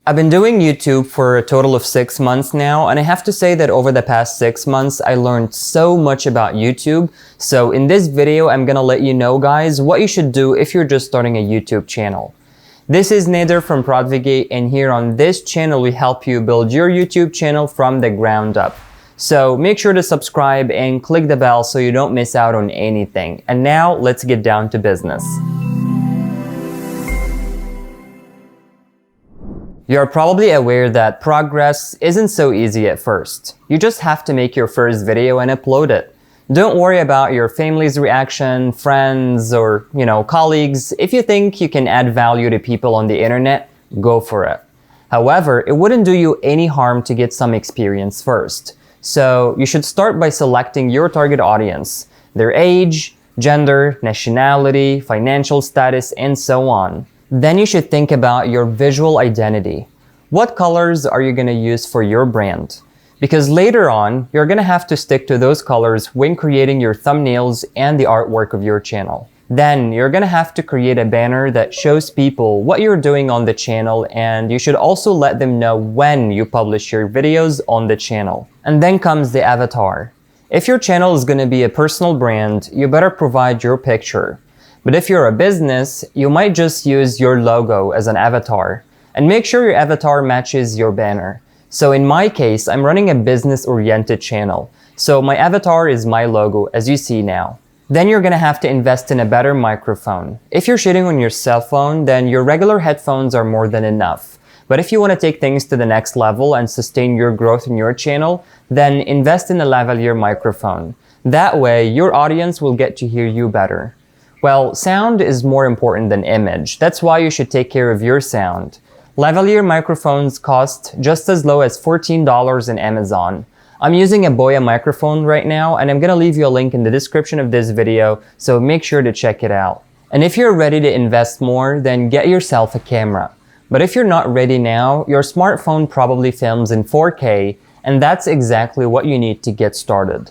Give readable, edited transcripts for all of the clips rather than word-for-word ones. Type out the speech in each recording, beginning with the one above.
I've been doing YouTube for a total of 6 months now, and I have to say that over the past 6 months, I learned so much about YouTube. So in this video, I'm gonna let you know, guys, what you should do if you're just starting a YouTube channel. This is Nader from Prodvigate, and here on this channel, we help you build your YouTube channel from the ground up. So make sure to subscribe and click the bell so you don't miss out on anything. And now, let's get down to business. You're probably aware that progress isn't so easy at first. You just have to make your first video and upload it. Don't worry about your family's reaction, friends, or, colleagues. If you think you can add value to people on the internet, go for it. However, it wouldn't do you any harm to get some experience first. So you should start by selecting your target audience, their age, gender, nationality, financial status, and so on. Then you should think about your visual identity. What colors are you going to use for your brand? Because later on, you're going to have to stick to those colors when creating your thumbnails and the artwork of your channel. Then you're going to have to create a banner that shows people what you're doing on the channel, and you should also let them know when you publish your videos on the channel. And then comes the avatar. If your channel is going to be a personal brand, you better provide your picture. But if you're a business, you might just use your logo as an avatar. And make sure your avatar matches your banner. So in my case, I'm running a business-oriented channel. So my avatar is my logo, as you see now. Then you're gonna have to invest in a better microphone. If you're shooting on your cell phone, then your regular headphones are more than enough. But if you want to take things to the next level and sustain your growth in your channel, then invest in a lavalier microphone. That way, your audience will get to hear you better. Well, sound is more important than image. That's why you should take care of your sound. Lavalier microphones cost just as low as $14 in Amazon. I'm using a Boya microphone right now, and I'm gonna leave you a link in the description of this video, so make sure to check it out. And if you're ready to invest more, then get yourself a camera. But if you're not ready now, your smartphone probably films in 4K, and that's exactly what you need to get started.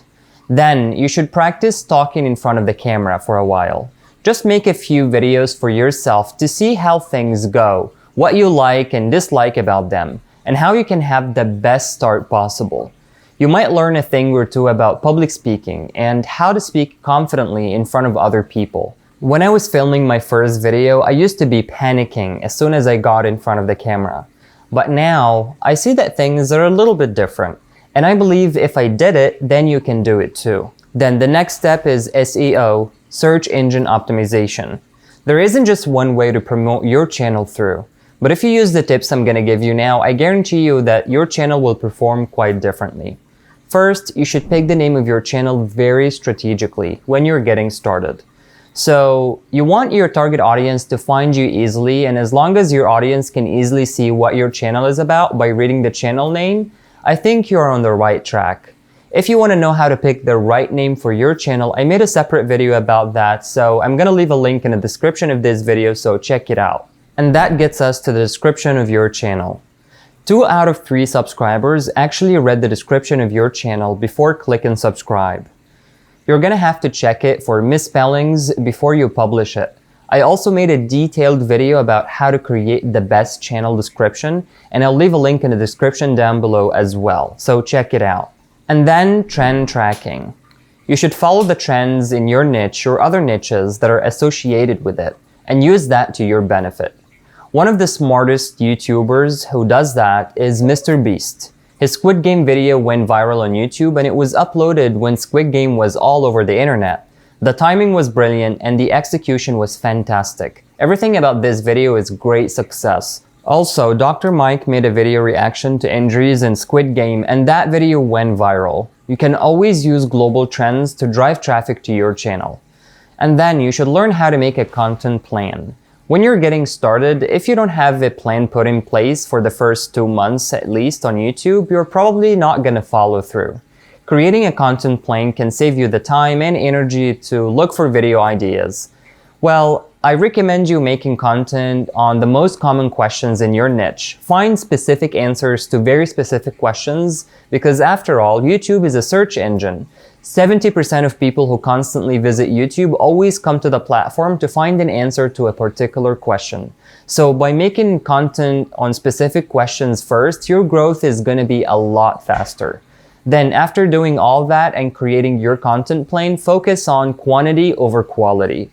Then, you should practice talking in front of the camera for a while. Just make a few videos for yourself to see how things go, what you like and dislike about them, and how you can have the best start possible. You might learn a thing or two about public speaking and how to speak confidently in front of other people. When I was filming my first video, I used to be panicking as soon as I got in front of the camera. But now, I see that things are a little bit different. And I believe if I did it, then you can do it too. Then the next step is SEO, search engine optimization. There isn't just one way to promote your channel through. But if you use the tips I'm gonna give you now, I guarantee you that your channel will perform quite differently. First, you should pick the name of your channel very strategically when you're getting started. So, you want your target audience to find you easily, and as long as your audience can easily see what your channel is about by reading the channel name, I think you're on the right track. If you want to know how to pick the right name for your channel, I made a separate video about that, so I'm gonna leave a link in the description of this video, so check it out. And that gets us to the description of your channel. 2 out of 3 subscribers actually read the description of your channel before clicking subscribe. You're gonna have to check it for misspellings before you publish it. I also made a detailed video about how to create the best channel description, and I'll leave a link in the description down below as well, so check it out. And then trend tracking. You should follow the trends in your niche or other niches that are associated with it, and use that to your benefit. One of the smartest YouTubers who does that is Mr. Beast. His Squid Game video went viral on YouTube, and it was uploaded when Squid Game was all over the internet. The timing was brilliant and the execution was fantastic. Everything about this video is great success. Also, Dr. Mike made a video reaction to injuries in Squid Game, and that video went viral. You can always use global trends to drive traffic to your channel. And then you should learn how to make a content plan. When you're getting started, if you don't have a plan put in place for the first 2 months at least on YouTube, you're probably not gonna follow through. Creating a content plan can save you the time and energy to look for video ideas. Well, I recommend you making content on the most common questions in your niche. Find specific answers to very specific questions because after all, YouTube is a search engine. 70% of people who constantly visit YouTube always come to the platform to find an answer to a particular question. So by making content on specific questions first, your growth is going to be a lot faster. Then after doing all that and creating your content plan, focus on quantity over quality.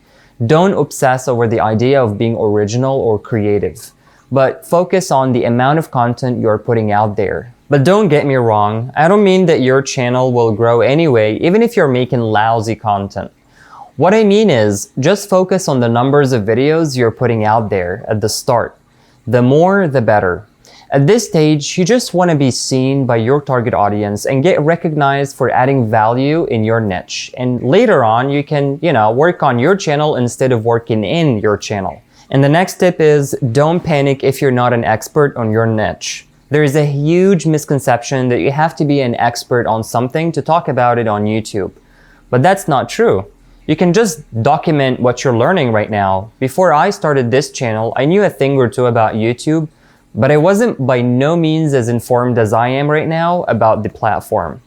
Don't obsess over the idea of being original or creative, but focus on the amount of content you're putting out there. But don't get me wrong, I don't mean that your channel will grow anyway, even if you're making lousy content. What I mean is, just focus on the numbers of videos you're putting out there at the start. The more, the better. At this stage, you just want to be seen by your target audience and get recognized for adding value in your niche. And later on, you can, work on your channel instead of working in your channel. And the next tip is, don't panic if you're not an expert on your niche. There is a huge misconception that you have to be an expert on something to talk about it on YouTube. But that's not true. You can just document what you're learning right now. Before I started this channel, I knew a thing or two about YouTube, but I wasn't by no means as informed as I am right now about the platform.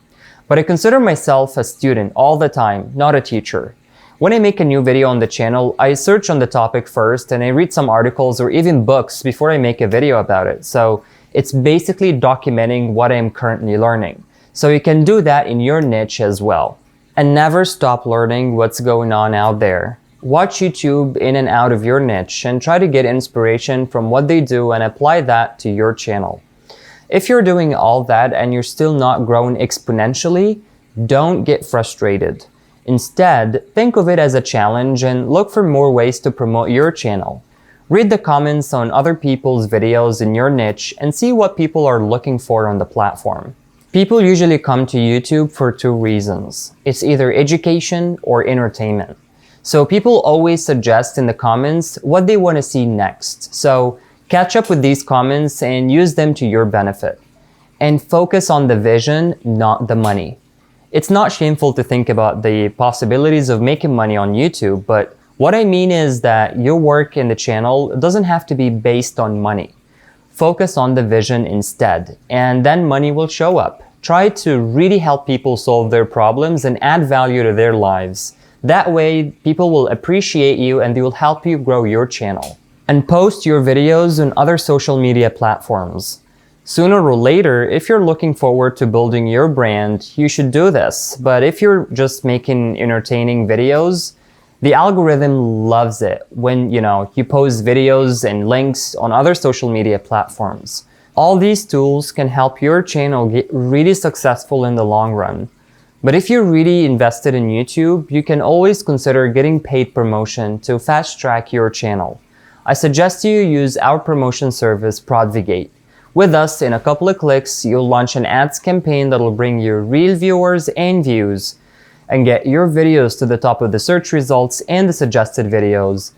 But I consider myself a student all the time, not a teacher. When I make a new video on the channel, I search on the topic first and I read some articles or even books before I make a video about it. So it's basically documenting what I'm currently learning. So you can do that in your niche as well. And never stop learning what's going on out there. Watch YouTube in and out of your niche and try to get inspiration from what they do and apply that to your channel. If you're doing all that and you're still not growing exponentially, don't get frustrated. Instead, think of it as a challenge and look for more ways to promote your channel. Read the comments on other people's videos in your niche and see what people are looking for on the platform. People usually come to YouTube for two reasons. It's either education or entertainment. So people always suggest in the comments what they want to see next. So catch up with these comments and use them to your benefit. And focus on the vision, not the money. It's not shameful to think about the possibilities of making money on YouTube, but what I mean is that your work in the channel doesn't have to be based on money. Focus on the vision instead, and then money will show up. Try to really help people solve their problems and add value to their lives. That way, people will appreciate you and they will help you grow your channel. And post your videos on other social media platforms. Sooner or later, if you're looking forward to building your brand, you should do this. But if you're just making entertaining videos, the algorithm loves it when you post videos and links on other social media platforms. All these tools can help your channel get really successful in the long run. But if you're really invested in YouTube, you can always consider getting paid promotion to fast track your channel. I suggest you use our promotion service, Prodvigate. With us, in a couple of clicks, you'll launch an ads campaign that'll bring you real viewers and views and get your videos to the top of the search results and the suggested videos.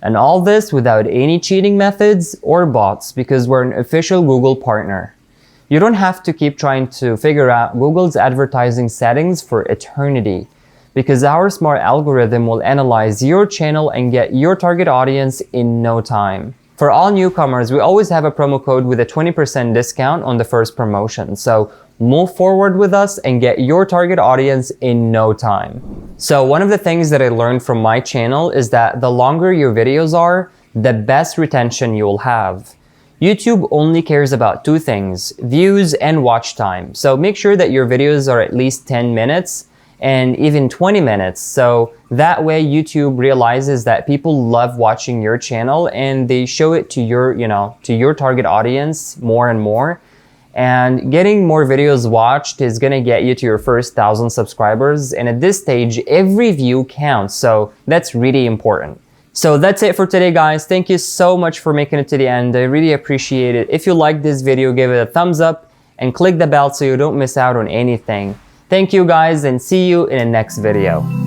And all this without any cheating methods or bots because we're an official Google partner. You don't have to keep trying to figure out Google's advertising settings for eternity because our smart algorithm will analyze your channel and get your target audience in no time. For all newcomers, we always have a promo code with a 20% discount on the first promotion. So move forward with us and get your target audience in no time. So one of the things that I learned from my channel is that the longer your videos are, the best retention you'll have. YouTube only cares about two things, views and watch time. So make sure that your videos are at least 10 minutes and even 20 minutes. So that way YouTube realizes that people love watching your channel and they show it to your target audience more and more. And getting more videos watched is gonna get you to your first 1,000 subscribers. And at this stage, every view counts. So that's really important. So that's it for today, guys. Thank you so much for making it to the end. I really appreciate it. If you liked this video, give it a thumbs up and click the bell so you don't miss out on anything. Thank you guys and see you in the next video.